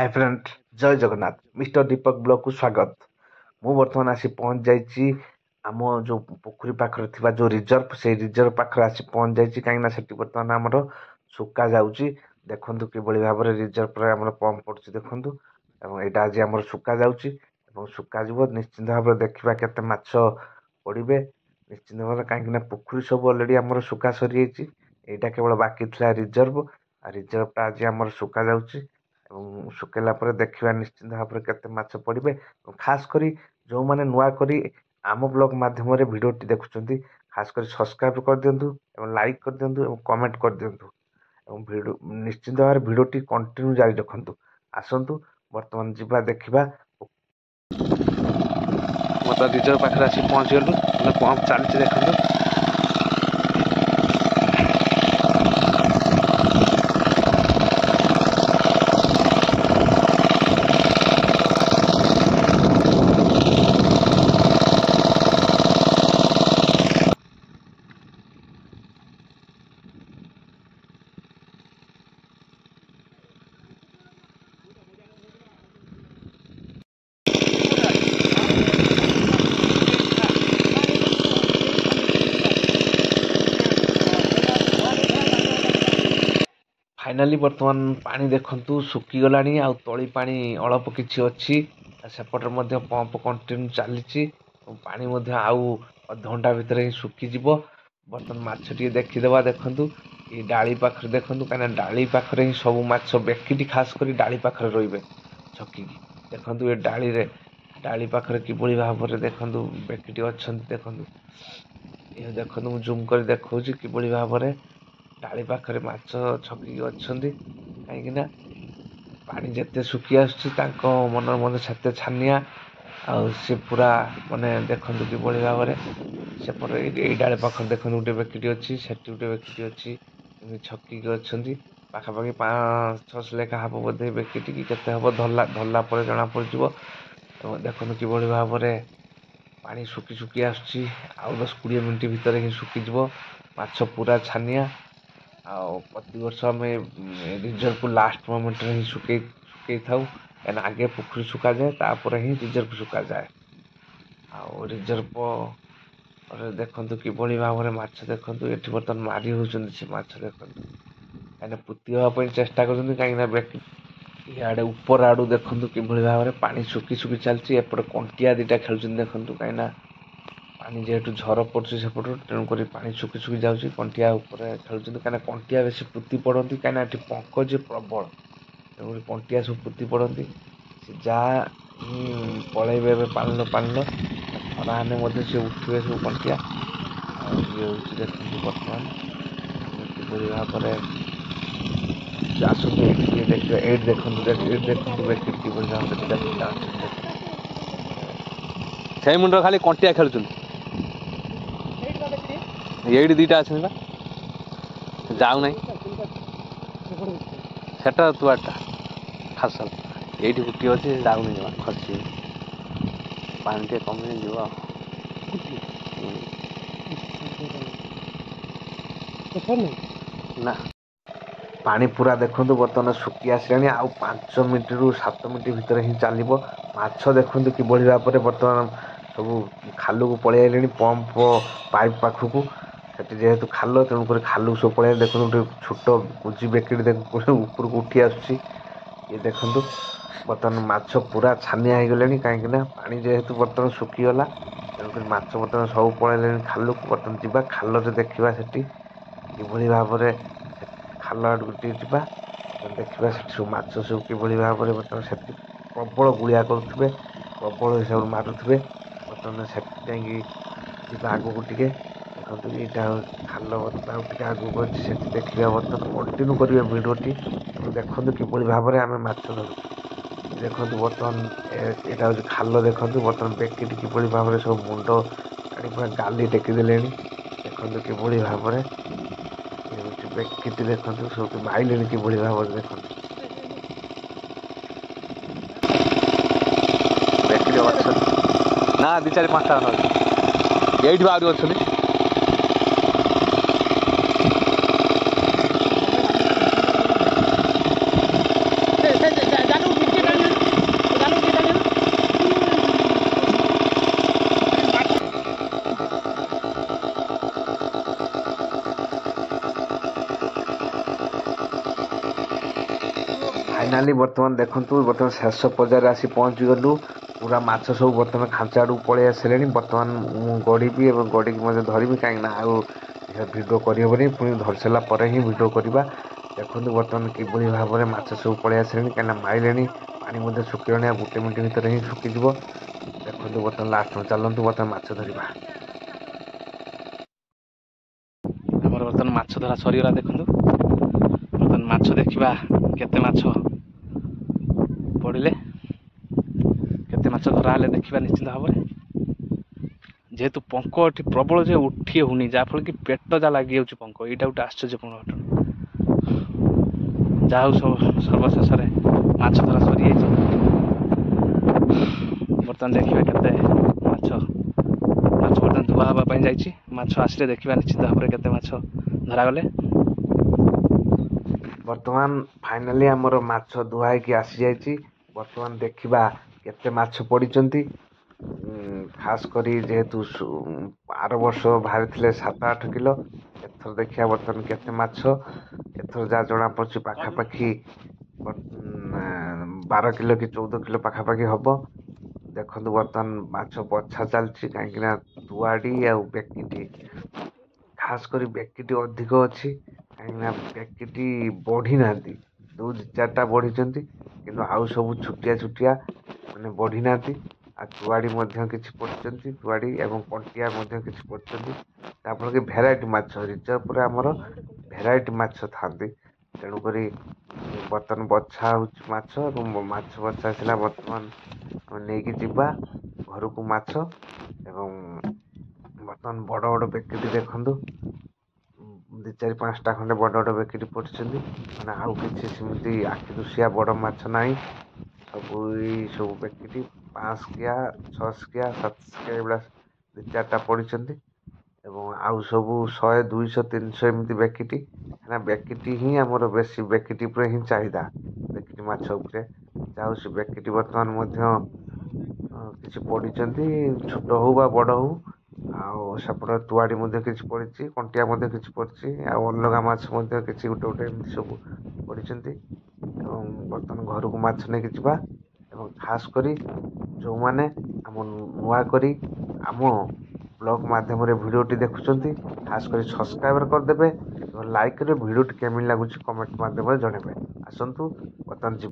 Hi friend, जय Jagannath. Mister दीपक blog को स्वागत। मु बर्तमान आसी पहुंच जाइए आम जो पोखरी पाखर थिबा जो रिजर्व से रिजर्व पाखर आसी पहुंच जाइए कहीं सेठी बर्तमान आमर सुका जाउची। देखंतु किबळी भाबरे रिजर्व पर आमर पंप पड़छ देखंतु एवं एटा आज आमर सुका जाउची एवं सुका जीव निश्चिंत भाबरे देखिबा केते माछ पड़िबे निश्चिंत भाबरे काहेकि ना पोखरी सब ऑलरेडी आमर सुका सरी जाइची। एटा केवल बाकी थिला रिजर्व आ रिजर्व टा आज आमर सुका जाउची एवं सुकेला पर देखिबा निश्चिंत भाबरे केते माछ पड़िबे। खास करी जो माने नुआ करी आम ब्लॉग माध्यम रे वीडियो टी देखुचंती खास करी सब्सक्राइब कर दियंतु एवं लाइक कर दियंतु एवं कमेंट कर दियंतु एवं वीडियो निश्चिंत भाबरे वीडियो टी कंटिन्यू जारी रखंतु। आसंतु वर्तमान जिबा देखिबा मतलब रिजर्व पाखरे आसी पहुंच गलु पंप चलछि देखंतु। फाइनाली वर्तमान पानी देखंतु सुकी गलानी आ तळी पानी अल्प किछि अछि सेपटर मध्य पंप कंटिन्यू चलीछि पानी मध्य आउ घंटा भितर ही सुकी जिवो। बर्तमान माछ टी देखिदेबा देखंतु ई डाली पाखरे देखंतु काना डाली पाखरे ही सब माछ बेकिटी खास करी डाली पाखरे रहिबे छकी देखंतु ए डाली पाखरे किबळी भाबरे देखंतु बेकिटी अछंती देखंतु ए देखंतु मु जूम कर देखौछि किबळी भाबरे डाली पाखरे माछ छकी अछंती काहेकि ना पानी जते सुकी आछी तांको मनर मन सत्य छानिया आ से पूरा माने देखंतु किबळी भाबरे सेपट ए डाली पाखरे देखंतु उटे बेकिटी अछि सेटी उटे बेकिटी अछि छकी अछंती पाखापाखि 5-6 लेखा हब बोधे बेकिटी कि केते हब धरला धरला पर जणा पड़जिवो। देखंतु किबळी भाबरे पानी सुकी सुकी आछी आ 10-20 मिनिट भितर ही सुकी जिवो माछ पूरा छानिया आ प्रति वर्ष में रिजर्व को लास्ट मोमेंट रे ही सुके थाउ एन आगे पोखरी सुका जाए तापर ही रिजर्व सुका जाए आ रिजर्व और देखंतु किबळी भाबरे माछ देखंतु एठी बर्तन मारी होचंदी से माछ देखंतु एने पुति हवा पई चेष्टा करजंदी काहे ना बेक इआडे ऊपर आडू देखंतु किबळी भाबरे पानी सुकी सुकी चलची एपड़ कंटिया दिटा खेलचंदी देखंतु काहे ना पानी जेहेतु झर पड़छ सेपट तेणु करी पानी सुकी सुकी जाउची कंटिया ऊपर खेलुचंदी काहे ना कंटिया बेसी पुति पड़ंती काहे ना एठी पंक जे प्रबल तेणु कंटिया सब पुति पड़ंती से जा पळेबे बे पालनो खराने मध्य से उठिबे सब कंटिया आ ये होची देखंतु वर्तमान किबळी भाबरे आसंतु एठी देखिबे एट देखंतु बेकिट किबळी भाबरे देखंतु छै मुंड खाली कंटिया खेलुचंदी एडी दीटा अछि बा जाउ नै सेटा तुआटा खासल एडी गुटी अछि जाउ नै जमा खसी पानी के कमी जीवा ना पानी पूरा देखंतु बर्तन सुकी आसलानी आ 5 मिनिट रु 7 मिनिट भितर ही चलिबो। माछ देखंतु कि बळी भाबरे बर्तमान सब खालू को पळे आइलेनी पंप पाइप पाखु सेठी जेहेतु खाल तेणु कर खालू सब पळे देखंतु छोट कुजी बेकेट ऊपर को उठी आछी ये देखंतु बर्तमान माछ पूरा छानिया हो गलेनी काहेकि ना पानी जेहेतु बर्तमान सुकी गला तेणु कर माछ बर्तमान सब पळेलेनी खालू को बर्तमान जिबा खाल रे देखिबा सेठी किबळी भाबरे खाल आड़ गुटी जिबा देखिबा सेठी सब माछ सब किबळी भाबरे बर्तमान सेठी प्रबल गुलिया करथबे प्रबल हिसाब मारुथबे बर्तमान सेठी जाई जिबा आगो गुटिके देखंतु एटा खाल बर्तमान टिके आगो अछि सेठी देखिबा बर्तमान कंटिन्यू करिवे वीडियो टी देखंतु किबळी भाबरे आमे माछ धरु देखंतु बर्तमान एटा हो खाल देखंतु बर्तमान बेकिट किबळी भाबरे सब मुंड आडी पूरा गाली टेकी देलेनी देखंतु किबळी भाबरे बेकिट देखंतु सब माइलेनी किबळी भाबरे देखंतु बेकिट अच्छा ना 2-4-5टा एठी बाहर अछनी फाइनाली बर्तमान देखंतु बर्तमान शेष पर्यायर आसी पहुँची गलु पूरा माछ सब बर्तमान खांचा आड़ू पलि आसले बर्तमान गड़बी और गड़ी धरबी कहीं भिडियो करहबनी पुणी धरी सारा पर ही भिडियो करवा देखो बर्तमान किभली भाव में माछ सब पलि आसले कहीं माइले पानी शुखिलानी गोटे मिनट भितर ही शुखीज देखो बर्तमान लास्ट में चलतु बर्तमान माछ धरवा बर्तमान माछ धरा सरीगला देखु बर्तमान माछ देखा केते माछ पड़े केते माछ धरा हेले देखा निश्चित भाव में जेहेतु पंख ये प्रबल जे उठी होनी जहाँफल कि पेट जा लगी जाऊँच पंख यहाँ गोटे आश्चर्यपूर्ण घटना जहाँ सर्वशेष माछ धरा सरी बर्तमान देखा केते माछ माछ बर्तमान धुआ हाँपाई जाइए माछ आसिले देखा निश्चित भाव में केते माछ धरा गले बर्तमान फाइनाली आमर माछ धुआई आसी जाइए बर्तमान देखा केते माछ पड़िचंती खास करी जेहेतु आर वर्ष बाहरी थे 7-8 किलो एथर देखिया बर्तमान केते माछ एथर जहाँ जना पड़ी पाखापाखि 12 किलो कि 14 किलो पाखापाखि हम देखो बर्तमान माछ बछा चलती कहीं तुआड़ी आ बेकिटी खास कर बेकिटी अधिक अच्छी कहीं बेकिटी बढ़ी ना 2-4टा बढ़ी कि आउ सब छुटिया छुटिया मैंने बढ़ी ना आ तुआड़ी किसी पड़ती तुआड़ी एवं कंटिया किसी पड़ती जहाँफल कि भेराइटी माछ रिजर्व पर आमर भेराइटी माछ था तेणुक बर्तमान बछा माछ माछ बछा आसला बर्तमान नहीं जीवा घर को माछ एवं बर्तमान बड़ बड़ बेकिटी देखु 2-4-5टा खंडे बड़ बड़ बेकिटी पड़ती मैंने आउ कि सेमती आखि दुशिया बड़ माछ ना सब बेकिटी 5 किया 6 किया 7 किया ये 2-4टा पड़ी आउ सब 100-200-300 एमती बेकिटी है बेकिटी ही आमर बेसी बेकिटी पर ही चाहिदा बेकिटी माछ उपरे जाऊ से बेकिटी बर्तमान किसी पड़ी छोट हो बा बड़ हो आउट तुआड़ी किसी पड़ी कंटिया किसी पड़ी अलग माछ किसी गोटे गोटे एमती सब पड़ी बर्तमान घर को माछ नहीं जावा खास करी जो मैंने आम नुआ करी आम ब्लॉग माध्यम भिडियोटी देखुंत खास कर सब्सक्राइब करदे लाइक करेंगे भिडियोटी केमी लगुच कमेंट माध्यम जनइबे आसतु बर्तमान